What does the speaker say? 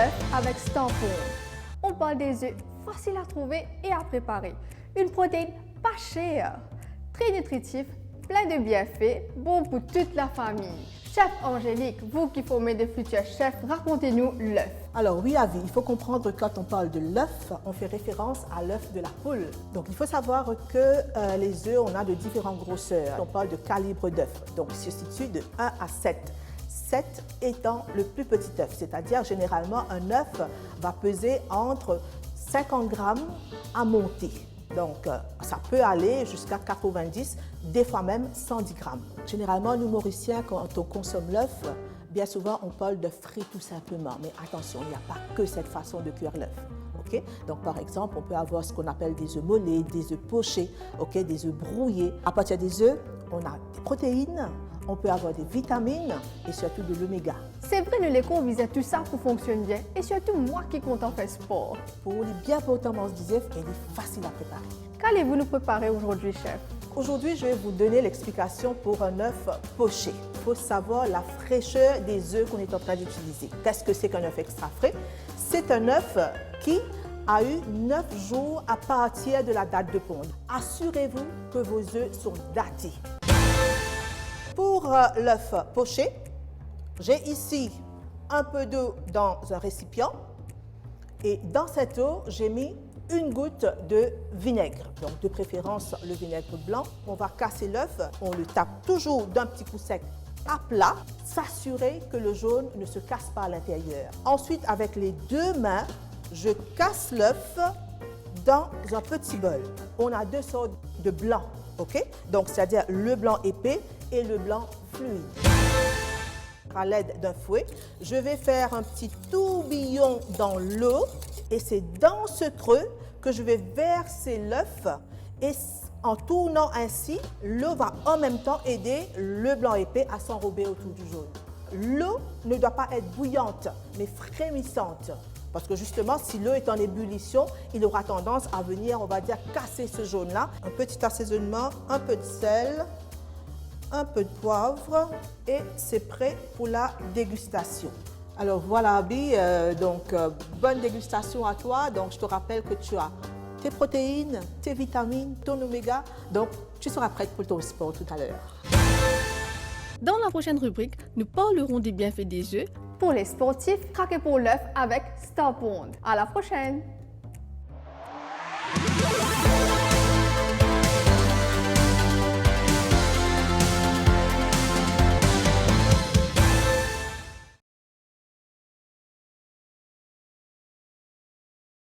l'œuf avec Stampond. On parle des œufs faciles à trouver et à préparer. Une protéine pas chère, très nutritif, plein de bienfaits, bon pour toute la famille. Chef Angélique, vous qui formez des futurs chefs, racontez-nous l'œuf. Alors oui, Avi, il faut comprendre que quand on parle de l'œuf, on fait référence à l'œuf de la poule. Donc il faut savoir que les œufs, on a de différentes grosseurs. On parle de calibre d'œuf, donc il se situe de 1 à 7. 7 étant le plus petit œuf, c'est-à-dire généralement un œuf va peser entre 50 grammes à monter. Donc, ça peut aller jusqu'à 90, des fois même 110 grammes. Généralement, nous, Mauriciens, quand on consomme l'œuf, bien souvent, on parle d'œuf frit tout simplement. Mais attention, il n'y a pas que cette façon de cuire l'œuf. Okay? Donc, par exemple, on peut avoir ce qu'on appelle des œufs mollets, des œufs pochés, okay? Des œufs brouillés. À partir des œufs, on a des protéines, on peut avoir des vitamines et surtout de l'oméga. C'est vrai, nous les convisait tout ça pour fonctionner bien et surtout moi qui compte en faire sport. Pour les bien performances des œufs, elle est facile à préparer. Qu'allez-vous nous préparer aujourd'hui, chef? Aujourd'hui, je vais vous donner l'explication pour un œuf poché. Il faut savoir la fraîcheur des œufs qu'on est en train d'utiliser. Qu'est-ce que c'est qu'un œuf extra frais? C'est un œuf qui a eu 9 jours à partir de la date de ponte. Assurez-vous que vos œufs sont datés. Pour l'œuf poché, j'ai ici un peu d'eau dans un récipient et dans cette eau, j'ai mis une goutte de vinaigre, donc de préférence le vinaigre blanc. On va casser l'œuf, on le tape toujours d'un petit coup sec à plat, s'assurer que le jaune ne se casse pas à l'intérieur. Ensuite, avec les deux mains, je casse l'œuf dans un petit bol. On a deux sortes de blanc, ok? Donc, c'est-à-dire le blanc épais et le blanc fluide. À l'aide d'un fouet, je vais faire un petit tourbillon dans l'eau et c'est dans ce creux que je vais verser l'œuf et en tournant ainsi, l'eau va en même temps aider le blanc épais à s'enrober autour du jaune. L'eau ne doit pas être bouillante, mais frémissante. Parce que justement, si l'eau est en ébullition, il aura tendance à venir, on va dire, casser ce jaune-là. Un petit assaisonnement, un peu de sel, un peu de poivre et c'est prêt pour la dégustation. Alors voilà, Abby, bonne dégustation à toi. Donc je te rappelle que tu as tes protéines, tes vitamines, ton oméga. Donc tu seras prête pour ton sport tout à l'heure. Dans la prochaine rubrique, nous parlerons des bienfaits des œufs. Pour les sportifs, craquez pour l'œuf avec Stampond. À la prochaine!